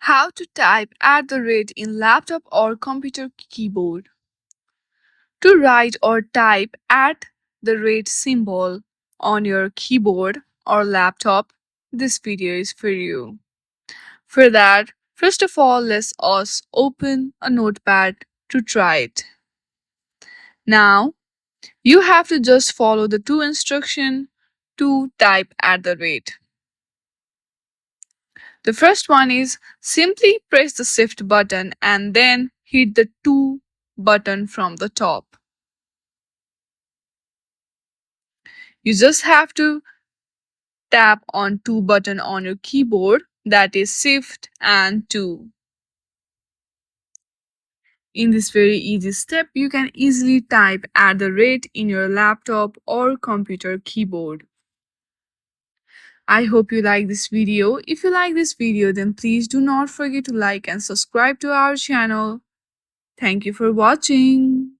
How to type in laptop or computer keyboard. To write or type symbol on your keyboard or laptop, this video is for you. For that, first of all, let's us open a notepad to try it. Now, you have to just follow the two instructions to type . The first one is simply press the shift button and then hit the 2 button from the top. You just have to tap on 2 button on your keyboard, that is shift and 2. In this very easy step, you can easily type in your laptop or computer keyboard. I hope you like this video. If you like this video, then please do not forget to like and subscribe to our channel. Thank you for watching.